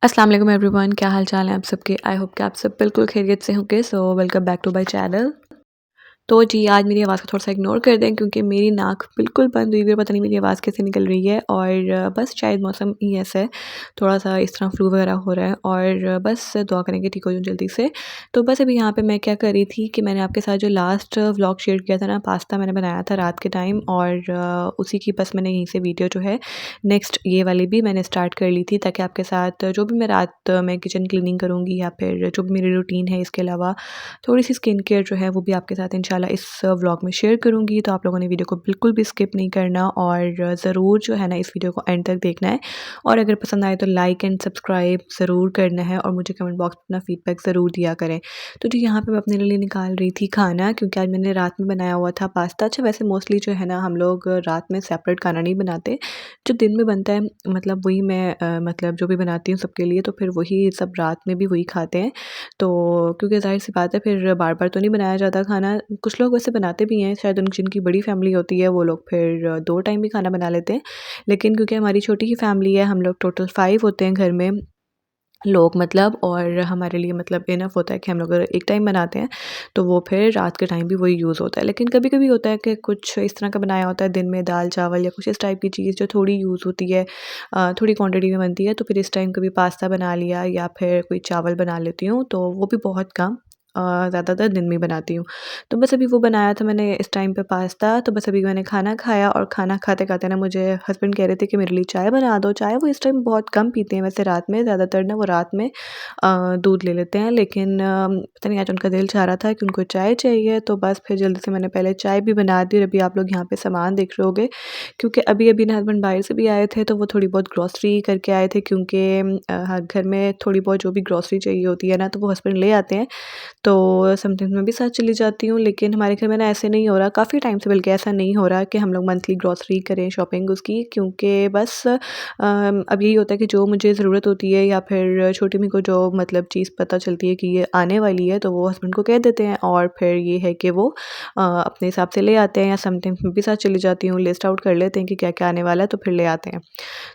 अस्सलाम वालेकुम एवरीवन, क्या हाल चाल है आप सबके। आई होप कि आप सब बिल्कुल खैरियत से होंगे। So welcome back to my channel. तो जी, आज मेरी आवाज़ को थोड़ा-सा इग्नोर कर दें क्योंकि मेरी नाक बिल्कुल बंद हुई हुई है, पता नहीं मेरी आवाज़ कैसे निकल रही है और बस शायद मौसम ही ऐसा है, थोड़ा-सा इस तरह फ्लू वगैरह हो रहा है और बस दुआ करें कि ठीक हो जाऊँ जल्दी से। तो बस अभी यहाँ पे मैं क्या कर रही थी कि मैंने आपके साथ जो लास्ट व्लॉग शेयर किया था ना, पास्ता मैंने बनाया था रात के टाइम और उसी की बस मैंने यहीं से वीडियो जो है नेक्स्ट ये वाली भी मैंने स्टार्ट कर ली थी ताकि आपके साथ जो भी मैं रात में किचन क्लीनिंग करूँगी या फिर जो भी मेरी रूटीन है, इसके अलावा थोड़ी-सी स्किन केयर जो है वो भी आपके साथ इंशाल्लाह इस व्लॉग में शेयर करूँगी। तो आप लोगों ने वीडियो को बिल्कुल भी स्किप नहीं करना और ज़रूर जो है ना इस वीडियो को एंड तक देखना है और अगर पसंद आए तो लाइक एंड सब्सक्राइब ज़रूर करना है और मुझे कमेंट बॉक्स में अपना फीडबैक ज़रूर दिया करें। तो जी यहाँ पे मैं अपने लिए निकाल रही थी खाना क्योंकि आज मैंने रात में बनाया हुआ था पास्ता। अच्छा वैसे मोस्टली जो है ना हम लोग रात में सेपरेट खाना नहीं बनाते, जो दिन में बनता है मतलब वही मैं मतलब जो भी बनाती हूँ सबके लिए तो फिर वही सब रात में भी वही खाते हैं। तो क्योंकि ज़ाहिर-सी बात है फिर बार-बार तो नहीं बनाया जाता खाना। कुछ लोग वैसे बनाते भी हैं, शायद उन जिनकी बड़ी फैमिली होती है वो लोग फिर 2 टाइम भी खाना बना लेते हैं। लेकिन क्योंकि हमारी छोटी ही फैमिली है, हम लोग टोटल 5 होते हैं घर में लोग मतलब और हमारे लिए मतलब इनफ होता है कि हम लोग अगर एक टाइम बनाते हैं, तो वो फिर रात के टाइम भी वही यूज़ होता है। लेकिन कभी-कभी होता है कि कुछ इस तरह का बनाया होता है दिन में दाल-चावल या कुछ इस टाइप की चीज़ जो थोड़ी यूज़ होती है थोड़ी क्वांटिटी में बनती है, तो फिर इस टाइम कभी पास्ता बना लिया या फिर कोई चावल बना लेती हूँ, तो वो भी बहुत कम ज़्यादातर दिन में ही बनाती हूँ। तो बस अभी वो बनाया था मैंने इस टाइम पे पास्ता, तो बस अभी मैंने खाना खाया और खाना खाते-खाते ना मुझे हस्बैंड कह रहे थे कि मेरे लिए चाय बना दो। चाय वो इस टाइम बहुत कम पीते हैं वैसे रात में, ज़्यादातर ना वो रात में दूध ले लेते हैं लेकिन पता नहीं आज उनका दिल चाह रहा था कि उनको चाय चाहिए, तो बस फिर जल्दी से मैंने पहले चाय भी बना दी और अभी आप लोग यहाँ पे सामान देख रहे होंगे क्योंकि अभी-अभी ना हस्बैंड बाहर से भी आए थे, तो वो थोड़ी बहुत ग्रॉसरी करके आए थे क्योंकि हाँ, घर में थोड़ी बहुत जो भी ग्रॉसरी चाहिए होती है ना, तो वो हस्बैंड ले आते हैं। तो समटाइम्स मैं भी साथ चली जाती हूँ, लेकिन हमारे घर में ना ऐसे नहीं हो रहा, काफ़ी टाइम से बल्कि ऐसा नहीं हो रहा कि हम लोग मंथली ग्रॉसरी करें शॉपिंग उसकी क्योंकि बस अब यही होता है कि जो मुझे ज़रूरत होती है या फिर छोटी मम्मी को जो मतलब चीज़ पता चलती है कि ये आने वाली है, तो वो हस्बैंड को कह देते हैं और फिर ये है कि वो अपने हिसाब से ले आते हैं या समटाइम्स मैं भी साथ चली जाती हूँ, लिस्ट आउट कर लेते हैं कि क्या-क्या आने वाला है, तो फिर ले आते हैं।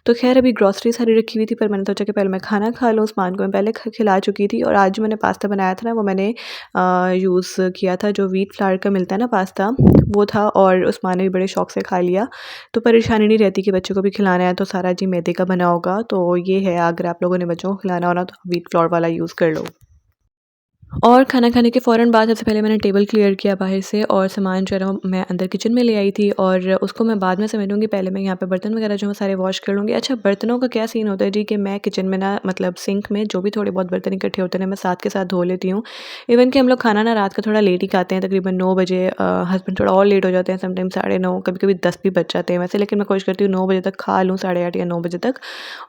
तो ख़ैर अभी ग्रॉसरी सारी रखी हुई थी पर मैंने सोचा कि पहले मैं खाना खा लूँ, उस्मान को मैं पहले खिला चुकी थी और आज जो मैंने पास्ता बनाया था ना वो मैंने यूज़ किया था जो व्हीट फ्लावर का मिलता है ना पास्ता, वो था और उस्मान ने भी बड़े शौक से खा लिया। तो परेशानी नहीं रहती कि बच्चों को भी खिलाना है तो सारा जी मैदे का बना होगा, तो ये है अगर आप लोगों ने बच्चों को खिलाना हो ना तो व्हीट फ्लावर वाला यूज़ कर लो। और खाना खाने के फ़ौरन बाद सबसे पहले मैंने टेबल क्लियर किया बाहर से और सामान जो है ना मैं अंदर किचन में ले आई थी और उसको मैं बाद में समेटूँगी, पहले मैं यहाँ पे बर्तन वगैरह जो है सारे वॉश कर लूँगी। अच्छा बर्तनों का क्या सीन होता है जी कि मैं किचन में ना मतलब सिंक में जो भी थोड़े बहुत बर्तन इकट्ठे होते हैं ना मैं साथ के साथ धो लेती हूँ। इवन कि हम लोग खाना ना रात का थोड़ा लेट ही खाते हैं तकरीबन 9 बजे हस्बैंड थोड़ा और लेट हो जाते हैं समटाइम 9:30 कभी-कभी 10 भी बज जाते हैं वैसे, लेकिन मैं कोशिश करती हूँ 9 बजे तक खा लूँ, 8:30 या 9 बजे तक।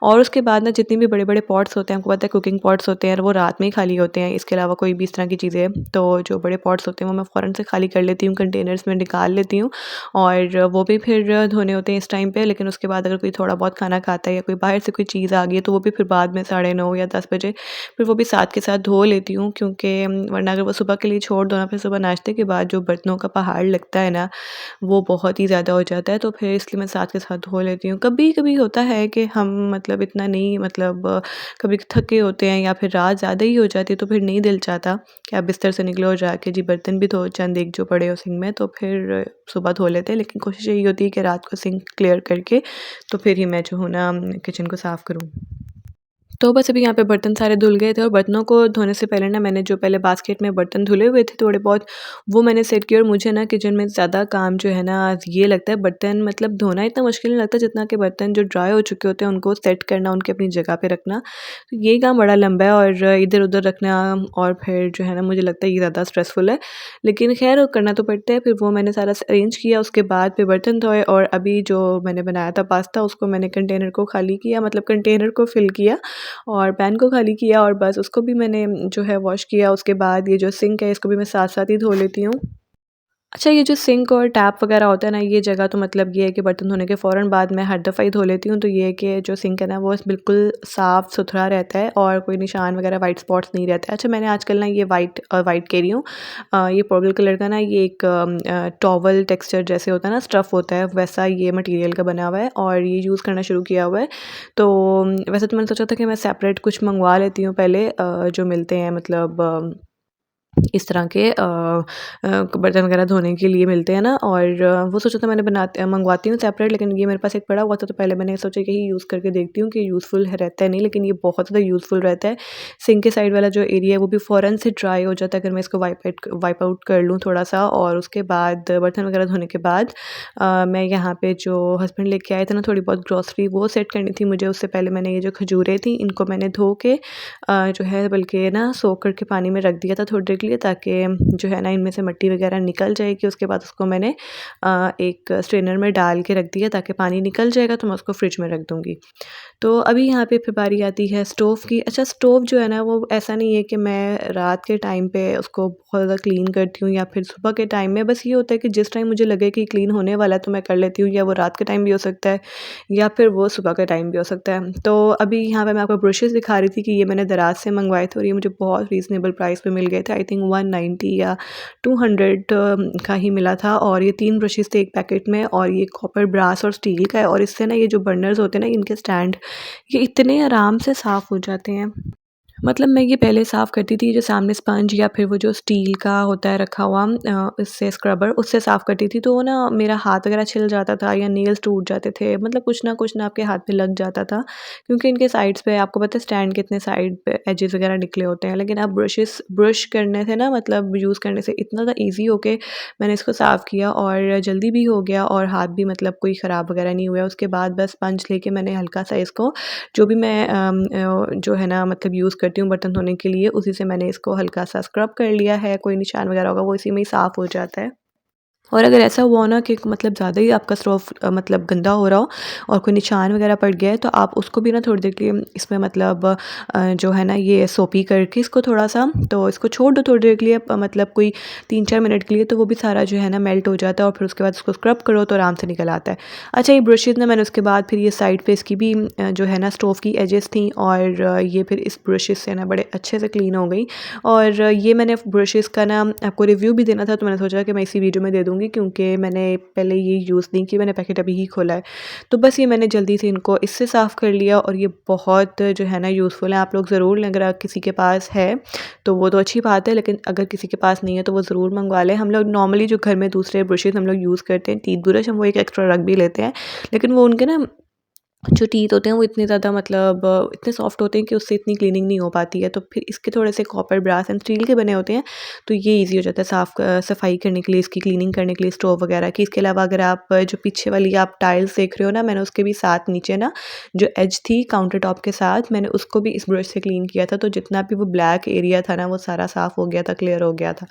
और उसके बाद ना जितने भी बड़े-बड़े पॉट्स होते हैं, आपको पता है कुकिंग पॉट्स होते हैं वो रात में ही खाली होते हैं, इसके अलावा कोई भी इस तरह की चीज़ें तो जो बड़े पॉट्स होते हैं वो मैं फ़ौरन से खाली कर लेती हूँ, कंटेनर्स में निकाल लेती हूँ और वो भी फिर धोने होते हैं इस टाइम पे। लेकिन उसके बाद अगर कोई थोड़ा बहुत खाना खाता है या कोई बाहर से कोई चीज़ आ गई है तो वो भी फिर बाद में 9:30 या 10 बजे फिर वो भी साथ के साथ धो लेती हूँ क्योंकि वरना अगर वो सुबह के लिए छोड़ दो ना फिर सुबह नाश्ते के बाद जो बर्तनों का पहाड़ लगता है ना, वो बहुत ही ज़्यादा हो जाता है, तो फिर इसलिए मैं साथ के साथ धो लेती हूँ। कभी-कभी होता है कि हम मतलब इतना नहीं मतलब कभी थके होते हैं या फिर रात ज़्यादा ही हो जाती है तो फिर नहीं दिल चाहता कि आप बिस्तर से निकलो और जाके जी बर्तन भी धो चंद एक जो पड़े हो सिंक में, तो फिर सुबह धो लेते हैं। लेकिन कोशिश यही होती है कि रात को सिंक क्लियर करके तो फिर ही मैं जो हूँ ना किचन को साफ़ करूँ। तो बस अभी यहाँ पे बर्तन सारे धुल गए थे और बर्तनों को धोने से पहले ना मैंने जो पहले बास्केट में बर्तन धुले हुए थे थोड़े बहुत, वो मैंने सेट किए और मुझे ना किचन में ज़्यादा काम जो है ना ये लगता है बर्तन मतलब धोना इतना मुश्किल नहीं लगता जितना कि बर्तन जो ड्राई हो चुके होते हैं उनको सेट करना, उनकी अपनी जगह पे रखना। तो ये काम बड़ा लंबा है और इधर-उधर रखना और फिर जो है ना मुझे लगता है ये ज़्यादा स्ट्रेसफुल है। लेकिन ख़ैर वो करना तो पड़ता है, फिर वो मैंने सारा अरेंज किया, उसके बाद फिर बर्तन धोए और अभी जो मैंने बनाया था पास्ता उसको मैंने कंटेनर को खाली किया, मतलब कंटेनर को फ़िल किया और पैन को खाली किया और बस उसको भी मैंने जो है वॉश किया। उसके बाद ये जो सिंक है इसको भी मैं साथ-साथ ही धो लेती हूँ। अच्छा, ये जो सिंक और टैप वगैरह होता है ना, ये जगह तो मतलब ये है कि बर्तन धोने के फ़ौरन बाद मैं हर दफ़ा ही धो लेती हूँ। तो ये है कि जो सिंक है ना, वो बिल्कुल साफ़-सुथरा रहता है और कोई निशान वगैरह वाइट स्पॉट्स नहीं रहते। अच्छा, मैंने आजकल ना ये वाइट कह रही हूँ, ये पर्पल कलर का ना, ये एक टॉवल टेक्सचर जैसे होता है ना, स्टफ़ होता है, वैसा ये मटीरियल का बना हुआ है और ये यूज़ करना शुरू किया हुआ है। तो वैसे तो मैंने सोचा था कि मैं सेपरेट कुछ मँगवा लेती हूँ पहले, जो मिलते हैं मतलब इस तरह के बर्तन वगैरह धोने के लिए मिलते हैं ना, और वो सोचा था मैंने मंगवाती हूँ सेपरेट, लेकिन ये मेरे पास एक पड़ा हुआ था, तो पहले मैंने सोचा कि ही यूज़ करके देखती हूँ कि यूज़फुल है रहता है नहीं, लेकिन ये बहुत ज़्यादा यूज़फुल रहता है। सिंक के साइड वाला जो एरिया है वो भी फ़ौरन से ड्राई हो जाता है अगर मैं इसको वाइप आउट कर लूँ थोड़ा-सा, और उसके बाद बर्तन वगैरह धोने के बाद मैं यहाँ पे जो हस्बैंड लेके आए थे ना थोड़ी बहुत ग्रॉसरी, वो सेट करनी थी मुझे। उससे पहले मैंने ये जो खजूरें थी इनको मैंने धो के जो है बल्कि ना सोख करके पानी में रख दिया था थोड़ी देर के लिए, ताकि जो है ना इनमें से मिट्टी वगैरह निकल जाएगी। उसके बाद उसको मैंने एक स्ट्रेनर में डाल के रख दिया ताकि पानी निकल जाएगा, तो मैं उसको फ्रिज में रख दूँगी। तो अभी यहाँ पे फिर बारी आती है स्टोव की। अच्छा, स्टोव जो है ना, वो ऐसा नहीं है कि मैं रात के टाइम पे उसको बहुत ज़्यादा क्लीन करती हूँ या फिर सुबह के टाइम में। बस ये होता है कि जिस टाइम मुझे लगे कि क्लीन होने वाला है तो मैं कर लेती हूँ, या वो रात के टाइम भी हो सकता है या फिर वो सुबह का टाइम भी हो सकता है। तो अभी यहाँ पे मैं आपको ब्रशेज़ दिखा रही थी कि ये मैंने दराज़ से मंगवाए थे और ये मुझे बहुत रीज़नेबल प्राइस पे मिल गए थे। आई थिंक 190 या 200 का ही मिला था, और ये 3 ब्रशेज़ थे एक पैकेट में, और ये कॉपर, ब्रास और स्टील का है। और इससे ना ये जो बर्नर्स होते हैं ना, इनके स्टैंड, ये इतने आराम से साफ़ हो जाते हैं। मतलब मैं ये पहले साफ़ करती थी, जो सामने स्पंज या फिर वो जो स्टील का होता है रखा हुआ, इससे स्क्रबर, उससे साफ़ करती थी, तो वो ना मेरा हाथ वगैरह छिल जाता था या नेल्स टूट जाते थे, मतलब कुछ ना आपके हाथ में लग जाता था, क्योंकि इनके साइड्स पे आपको पता है स्टैंड कितने साइड पे एजेस वगैरह निकले होते हैं। लेकिन अब ब्रश करने से ना, मतलब यूज़ करने से इतना ज़्यादा ईज़ी हो के मैंने इसको साफ़ किया, और जल्दी भी हो गया और हाथ भी मतलब कोई ख़राब वगैरह नहीं हुआ। उसके बाद बस स्पंज लेके मैंने हल्का सा इसको, जो भी मैं जो है ना मतलब यूज़ करती हूँ बर्तन धोने के लिए, उसी से मैंने इसको हल्का-सा स्क्रब कर लिया है। कोई निशान वगैरह होगा वो इसी में ही साफ़ हो जाता है। और अगर ऐसा हुआ हो ना कि मतलब ज़्यादा ही आपका स्टोव मतलब गंदा हो रहा हो और कोई निशान वगैरह पड़ गया है, तो आप उसको भी ना थोड़ी देर के लिए इसमें मतलब जो है ना ये सोपी करके इसको थोड़ा-सा, तो इसको छोड़ दो थोड़ी देर के लिए, मतलब कोई 3-4 मिनट के लिए, तो वो भी सारा जो है ना मेल्ट हो जाता है, और फिर उसके बाद उसको स्क्रब करो तो आराम से निकल आता है। अच्छा, ये ब्रशेज़ ना मैंने उसके बाद फिर ये साइड पे इसकी भी जो है ना स्टोव की एजेस थी, और ये फिर इस ब्रशेज़ से ना बड़े अच्छे से क्लीन हो गई। और ये मैंने ब्रशेज़ का ना आपको रिव्यू भी देना था, तो मैंने सोचा कि मैं इसी वीडियो में दे दूँगी, क्योंकि मैंने पहले ये यूज़ नहीं की, मैंने पैकेट अभी ही खोला है। तो बस ये मैंने जल्दी से इनको इससे साफ़ कर लिया, और ये बहुत जो है ना यूज़फुल है। आप लोग ज़रूर लें, अगर किसी के पास है तो वो तो अच्छी बात है, लेकिन अगर किसी के पास नहीं है तो वो ज़रूर मँगवा लें। हम लोग नॉर्मली जो घर में दूसरे ब्रशेज़ हम लोग यूज़ करते हैं, टीथ ब्रश, हम वो एक एक्स्ट्रा रख भी लेते हैं, लेकिन वो उनके ना जो टीथ होते हैं वो इतने ज़्यादा मतलब इतने सॉफ्ट होते हैं कि उससे इतनी क्लीनिंग नहीं हो पाती है। तो फिर इसके थोड़े से कॉपर, ब्रास एंड स्टील के बने होते हैं, तो ये ईज़ी हो जाता है सफाई करने के लिए, इसकी क्लीनिंग करने के लिए स्टोव वगैरह की। इसके अलावा अगर आप जो पीछे वाली आप टाइल्स देख रहे हो ना, मैंने उसके भी साथ नीचे ना जो एज थी काउंटर टॉप के साथ, मैंने उसको भी इस ब्रश से क्लीन किया था, तो जितना भी वो ब्लैक एरिया था ना, वो सारा साफ़ हो गया था, क्लियर हो गया था।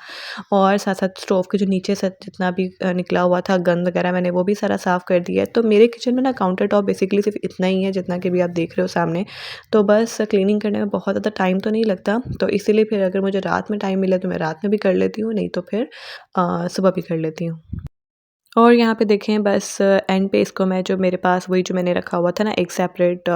और साथ-साथ स्टोव के जो नीचे से जितना भी निकला हुआ था गंद वगैरह, मैंने वो भी सारा साफ़ कर दिया है। तो मेरे किचन में ना काउंटर टॉप बेसिकली सिर्फ़ इतना ही है जितना कि अभी आप देख रहे हो सामने। तो बस क्लीनिंग करने में बहुत ज़्यादा टाइम तो नहीं लगता, तो इसीलिए फिर अगर मुझे रात में टाइम मिले तो मैं रात में भी कर लेती हूँ, नहीं तो फिर सुबह भी कर लेती हूँ। और यहाँ पे देखें बस एंड पे इसको मैं, जो मेरे पास वही जो मैंने रखा हुआ था ना एक सेपरेट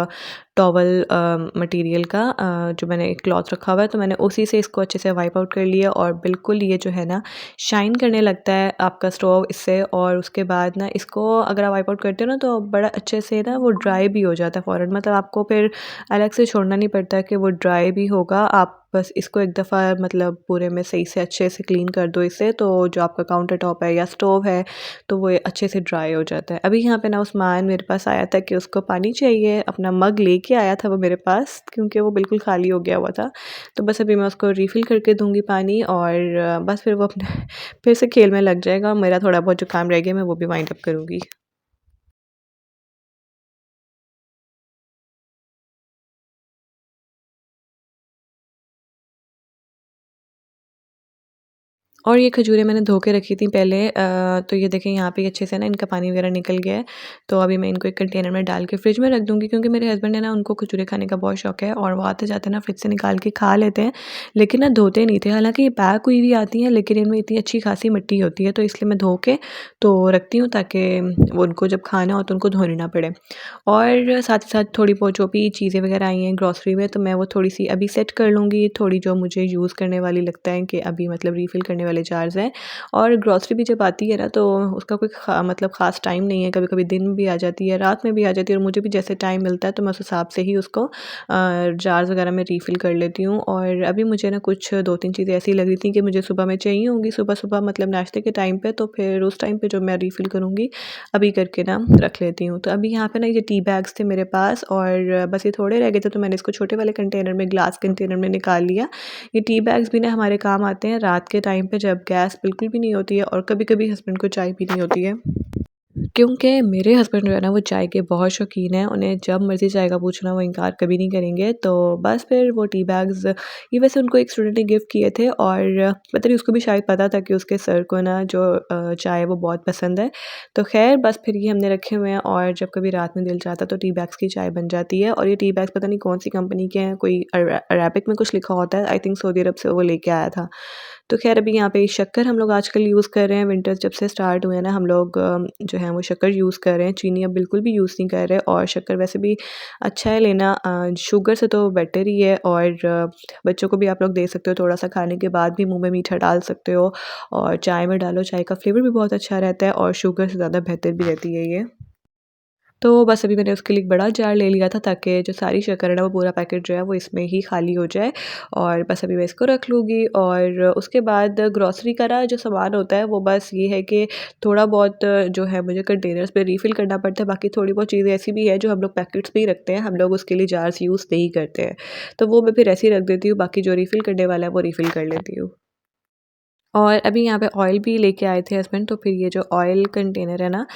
टॉवल मटेरियल का, जो मैंने एक क्लॉथ रखा हुआ है, तो मैंने उसी से इसको अच्छे से वाइप आउट कर लिया, और बिल्कुल ये जो है ना शाइन करने लगता है आपका स्टोव इससे। और उसके बाद ना इसको अगर आप वाइप आउट करते हो ना, तो बड़ा अच्छे से ना वो ड्राई भी हो जाता है फ़ौरन, मतलब आपको फिर अलग से छोड़ना नहीं पड़ता कि वो ड्राई भी होगा। आप बस इसको एक दफ़ा मतलब पूरे में सही से अच्छे से क्लीन कर दो इससे, तो जो आपका काउंटर टॉप है या स्टोव है, तो वो अच्छे से ड्राई हो जाता है। अभी यहाँ पे ना उस्मान मेरे पास आया था कि उसको पानी चाहिए, अपना मग लेके आया था वो मेरे पास, क्योंकि वो बिल्कुल खाली हो गया हुआ था। तो बस अभी मैं उसको रिफ़िल करके दूँगी पानी, और बस फिर वो अपने फिर से खेल में लग जाएगा, और मेरा थोड़ा बहुत जो काम रह गया मैं वो भी वाइंड अप करूँगी। और ये खजूरें मैंने धो के रखी थी पहले तो ये देखें यहाँ पे अच्छे से ना इनका पानी वगैरह निकल गया है। तो अभी मैं इनको एक कंटेनर में डाल के फ्रिज में रख दूँगी, क्योंकि मेरे हस्बैंड है ना, उनको खजूरें खाने का बहुत शौक है और वो आते जाते ना फ्रिज से निकाल के खा लेते हैं, लेकिन ना धोते नहीं थे। हालाँकि ये पैक हुई हुई आती हैं, लेकिन इनमें इतनी अच्छी खासी मिट्टी होती है, तो इसलिए मैं धो के तो रखती हूँ, ताकि वो उनको जब खाना हो तो उनको धोनी ना पड़े। और साथ ही साथ थोड़ी बहुत जो भी चीज़ें वगैरह आई हैं ग्रॉसरी में, तो मैं वो थोड़ी-सी अभी सेट कर लूँगी, थोड़ी जो मुझे यूज़ करने वाली लगता है कि अभी मतलब रीफ़िल करने वाले जार्स हैं। और ग्रॉसरी भी जब आती है ना, तो उसका कोई मतलब ख़ास टाइम नहीं है, कभी-कभी दिन में भी आ जाती है, रात में भी आ जाती है, और मुझे भी जैसे टाइम मिलता है तो मैं उस हिसाब से ही उसको जार्स वगैरह में रीफ़िल कर लेती हूँ। और अभी मुझे ना कुछ 2-3 चीज़ें ऐसी लग रही थी कि मुझे सुबह में चाहिए होंगी, सुबह-सुबह मतलब नाश्ते के टाइम पे, तो फिर उस टाइम पे जो मैं रीफ़िल करूँगी अभी करके ना रख लेती हूँ। तो अभी यहाँ पे ना ये टी बैग्स थे मेरे पास, और बस ये थोड़े रह गए थे, तो मैंने इसको छोटे वाले कंटेनर में, ग्लास कंटेनर में निकाल लिया। ये टी बैग्स भी ना हमारे काम आते हैं रात के टाइम पे, जब गैस बिल्कुल भी नहीं होती है और कभी-कभी हस्बैंड को चाय पीनी होती है। क्योंकि मेरे हस्बैंड जो है ना, वो चाय के बहुत शौकीन हैं, उन्हें जब मर्ज़ी चाय का पूछना वो इनकार कभी नहीं करेंगे। तो बस फिर वो टी बैग्स ये वैसे उनको एक स्टूडेंट ने गिफ्ट किए थे, और पता नहीं उसको भी शायद पता था कि उसके सर को ना जो चाय है वो बहुत पसंद है। तो ख़ैर बस फिर ये हमने रखे हुए हैं, और जब कभी रात में दिल चाहता तो टी बैग्स की चाय बन जाती है। और ये टी बैग्स पता नहीं कौन-सी कंपनी के हैं, कोई अरेबिक में कुछ लिखा होता है, आई थिंक सऊदी अरब से वो लेके आया था। तो ख़ैर अभी यहाँ पे शक्कर हम लोग आजकल यूज़ कर रहे हैं, विंटर्स जब से स्टार्ट हुए हैं ना, हम लोग जो है वो शक्कर यूज़ कर रहे हैं, चीनी अब बिल्कुल भी यूज़ नहीं कर रहे। और शक्कर वैसे भी अच्छा है लेना, शुगर से तो बेटर ही है। और बच्चों को भी आप लोग दे सकते हो, थोड़ा-सा खाने के बाद भी मुँह में मीठा डाल सकते हो, और चाय में डालो, चाय का फ्लेवर भी बहुत अच्छा रहता है, और शुगर से ज़्यादा बेहतर भी रहती है ये। तो बस अभी मैंने उसके लिए एक बड़ा जार ले लिया था, ताकि जो सारी शक्कर है ना, वो पूरा पैकेट जो है वो इसमें ही खाली हो जाए। और बस अभी मैं इसको रख लूँगी। और उसके बाद ग्रॉसरी का ना जो सामान होता है, वो बस ये है कि थोड़ा बहुत जो है मुझे कंटेनर्स पे रीफ़िल करना पड़ता है। बाकी थोड़ी बहुत चीज़ें ऐसी भी है जो हम लोग पैकेट्स में ही रखते हैं, हम लोग उसके लिए जार्स यूज़ नहीं करते हैं। तो वो मैं फिर ऐसे ही रख देती हूँ, बाकी जो रीफ़िल करने वाला है वो रीफ़िल कर लेती हूँ। और अभी यहाँ पे ऑयल भी लेके आए थे हस्बैंड, तो फिर ये जो ऑयल कंटेनर है ना,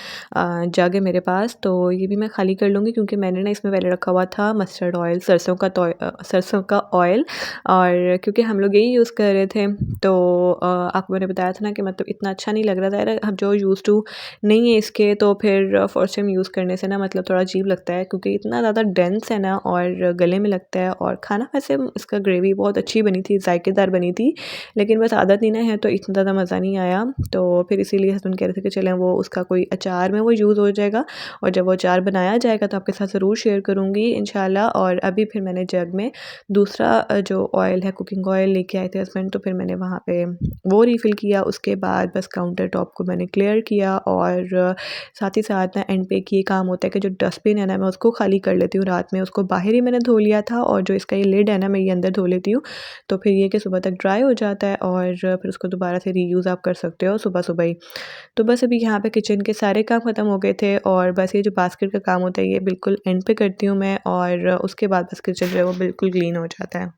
जग है मेरे पास, तो ये भी मैं खाली कर लूँगी, क्योंकि मैंने ना इसमें पहले रखा हुआ था मस्टर्ड ऑयल, सरसों का ऑयल। और क्योंकि हम लोग यही यूज़ कर रहे थे, तो आपको मैंने बताया था ना कि मतलब इतना अच्छा नहीं लग रहा था यार, हम जो यूज़ टू नहीं है इसके, तो फिर फर्स्ट टाइम यूज़ करने से ना मतलब थोड़ा अजीब लगता है, क्योंकि इतना ज़्यादा डेंस है ना, और गले में लगता है। और खाना वैसे इसका ग्रेवी बहुत अच्छी बनी थी, जायकेदार बनी थी, लेकिन बस आदत नहीं ना है, तो इतना ज़्यादा मज़ा नहीं आया। तो फिर इसीलिए हस्बैंड कह रहे थे कि चलें वो उसका कोई अचार में वो यूज़ हो जाएगा, और जब वो अचार बनाया जाएगा तो आपके साथ ज़रूर शेयर करूँगी इंशाल्लाह। और अभी फिर मैंने जग में दूसरा जो ऑयल है, कुकिंग ऑयल लेके आए थे हस्बैंड, तो फिर मैंने वहाँ पे वो रिफ़िल किया। उसके बाद बस काउंटर टॉप को मैंने क्लियर किया, और साथ ही साथ ना एंड पे एक ये काम होता है कि जो डस्टबिन है ना, मैं उसको खाली कर लेती हूँ रात में। उसको बाहर ही मैंने धो लिया था, और जो इसका ये लिड है ना, मैं ये अंदर धो लेती हूँ। तो फिर ये कि सुबह तक ड्राई हो जाता है, और फिर उसको दोबारा से रीयूज़ आप कर सकते हो सुबह-सुबह ही। तो बस अभी यहाँ पे किचन के सारे काम ख़त्म हो गए थे, और बस ये जो बास्केट का काम होता है ये बिल्कुल एंड पे करती हूँ मैं, और उसके बाद बस किचन जो है वो बिल्कुल क्लीन हो जाता है।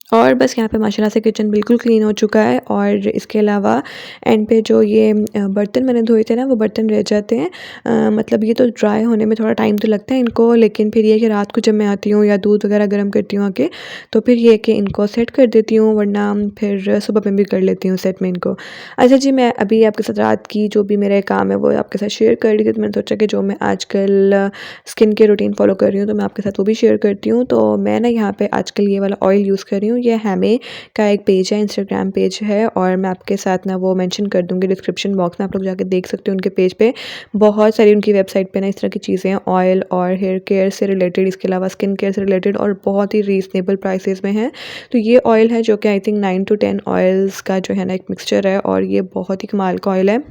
और बस यहाँ पे माशाल्लाह से किचन बिल्कुल क्लीन हो चुका है। और इसके अलावा एंड पे जो ये बर्तन मैंने धोए थे ना, वो बर्तन रह जाते हैं। मतलब ये तो ड्राई होने में थोड़ा टाइम तो लगता है इनको, लेकिन फिर ये है कि रात को जब मैं आती हूँ या दूध वगैरह गर्म करती हूँ आके, तो फिर ये है कि इनको सेट कर देती हूँ, वरना फिर सुबह में भी कर लेती हूँ सेट में इनको। अच्छा जी, मैं अभी आपके साथ रात की जो भी मेरा काम है वो आपके साथ शेयर कर रही थी, तो मैंने सोचा कि जो मैं आजकल स्किन केयर रूटीन फ़ॉलो कर रही हूँ, तो मैं आपके साथ वो भी शेयर करती हूँ। तो मैं ना यहाँ पे आजकल ये वाला ऑयल यूज़ कर रही हूँ। ये हैमे का एक पेज है, इंस्टाग्राम पेज है, और मैं आपके साथ ना वो मेंशन कर दूँगी डिस्क्रिप्शन बॉक्स में, आप लोग जाके देख सकते हो उनके पेज पे। बहुत सारी उनकी वेबसाइट पे ना इस तरह की चीज़ें हैं, ऑयल और हेयर केयर से रिलेटेड, इसके अलावा स्किन केयर से रिलेटेड, और बहुत ही रीज़नेबल प्राइसेज़ में है। तो ये ऑयल है जो कि आई थिंक 9 टू 10 ऑयल्स का जो है ना एक मिक्सचर है, और ये बहुत ही कमाल का ऑयल है।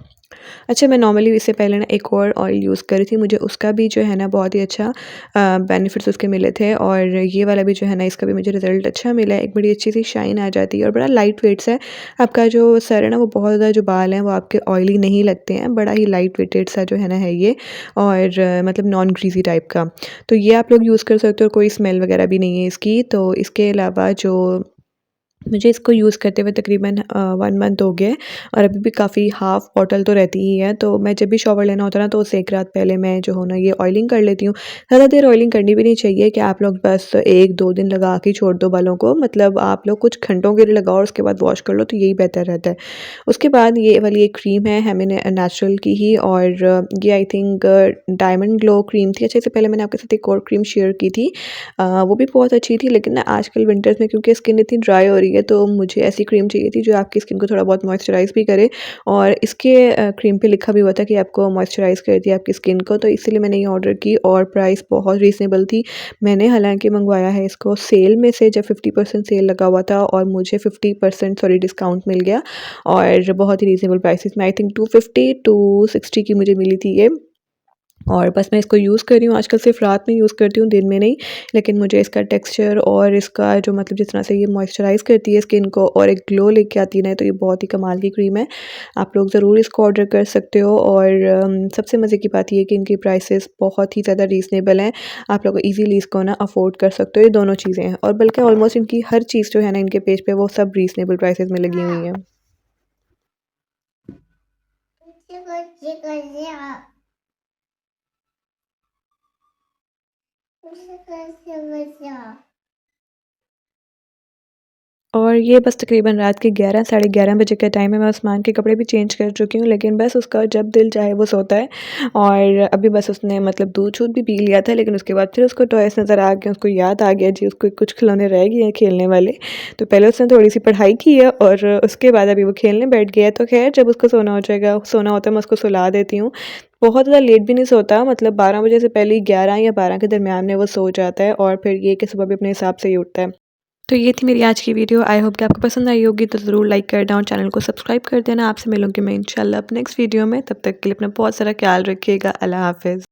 अच्छा, मैं नॉर्मली इससे पहले ना एक और ऑयल यूज़ करी थी, मुझे उसका भी जो है ना बहुत ही अच्छा बेनिफिट्स उसके मिले थे, और ये वाला भी जो है ना इसका भी मुझे रिज़ल्ट अच्छा मिला है। एक बड़ी अच्छी सी शाइन आ जाती है, और बड़ा लाइट वेट सा है। आपका जो सर है ना, वो बहुत ज़्यादा जो बाल हैं वो आपके ऑयली नहीं लगते हैं, बड़ा ही लाइट वेटेड सा जो है ना है ये, और मतलब नॉन ग्रीज़ी टाइप का। तो ये आप लोग यूज़ कर सकते हो, कोई स्मेल वगैरह भी नहीं है इसकी। तो इसके अलावा जो मुझे इसको यूज़ करते हुए तकरीबन 1 मंथ हो गया है और अभी भी काफ़ी हाफ़ बॉटल तो रहती ही है। तो मैं जब भी शॉवर लेना होता है ना, तो उससे 1 रात पहले मैं जो हूँ ना ये ऑयलिंग कर लेती हूँ। ज़्यादा देर ऑयलिंग करनी भी नहीं चाहिए कि आप लोग बस 1-2 दिन लगा के छोड़ दो बालों को, मतलब आप लोग कुछ घंटों के लिए लगाओ और उसके बाद वॉश कर लो, तो यही बेहतर रहता है। उसके बाद ये वाली एक क्रीम है हेमिन नेचुरल की ही, और ये I think diamond glow cream थी। अच्छा, इससे पहले मैंने आपके साथ एक और क्रीम शेयर की थी, वो भी बहुत अच्छी थी, लेकिन ना आजकल विंटर्स में क्योंकि स्किन इतनी ड्राई हो रही है, तो मुझे ऐसी क्रीम चाहिए थी जो आपकी स्किन को थोड़ा बहुत मॉइस्चराइज़ भी करे। और इसके क्रीम पे लिखा भी हुआ था कि आपको मॉइस्चराइज़ करती है आपकी स्किन को, तो इसीलिए मैंने ये ऑर्डर की और प्राइस बहुत रीज़नेबल थी। मैंने हालाँकि मंगवाया है इसको सेल में से, जब 50% सेल लगा हुआ था और मुझे 50% सॉरी डिस्काउंट मिल गया, और बहुत ही रीज़नेबल प्राइसेस में, आई थिंक 250 टू 60 की मुझे मिली थी ये। और बस मैं इसको यूज़ कर रही हूँ आजकल, सिर्फ रात में यूज़ करती हूँ, दिन में नहीं। लेकिन मुझे इसका टेक्सचर और इसका जो मतलब जिस तरह से ये मॉइस्चराइज़ करती है स्किन को और एक ग्लो लेके आती है ना, तो ये बहुत ही कमाल की क्रीम है। आप लोग ज़रूर इसको ऑर्डर कर सकते हो, और सबसे मज़े की बात ये है कि इनकी प्राइसेस बहुत ही ज़्यादा रीज़नेबल हैं। आप लोग ईज़िली इसको ना अफ़ोर्ड कर सकते हो, ये दोनों चीज़ें हैं, और बल्कि ऑलमोस्ट इनकी हर चीज़ जो है ना इनके पेज पे, वो सब रीज़नेबल प्राइसेस में लगी हुई हैं। और ये बस तकरीबन रात के 11 साढ़े 11 बजे का टाइम है। मैं उस्मान के कपड़े भी चेंज कर चुकी हूँ, लेकिन बस उसका जब दिल चाहे वो सोता है। और अभी बस उसने मतलब दूध-शूध भी पी लिया था, लेकिन उसके बाद फिर उसको टॉयज़ नज़र आ गए, उसको याद आ गया जी उसको कुछ खिलौने रह गए हैं खेलने वाले। तो पहले उसने थोड़ी-सी पढ़ाई की है और उसके बाद अभी वो खेलने बैठ गया है। तो ख़ैर जब उसको सोना होता है मैं उसको सुला देती हूँ। बहुत ज़्यादा लेट भी नहीं सोता, मतलब 12 बजे से पहले 11 या 12 के दरमियान में वो सो जाता है, और फिर ये कि सुबह भी अपने हिसाब से ही उठता है। तो ये थी मेरी आज की वीडियो। आई होप कि आपको पसंद आई होगी, तो ज़रूर लाइक कर देना और चैनल को सब्सक्राइब कर देना। आपसे मिलूँगी मैं इंशाल्लाह अब नेक्स्ट वीडियो में। तब तक के लिए अपना बहुत सारा ख्याल रखिएगा। अल्लाह हाफ़िज़।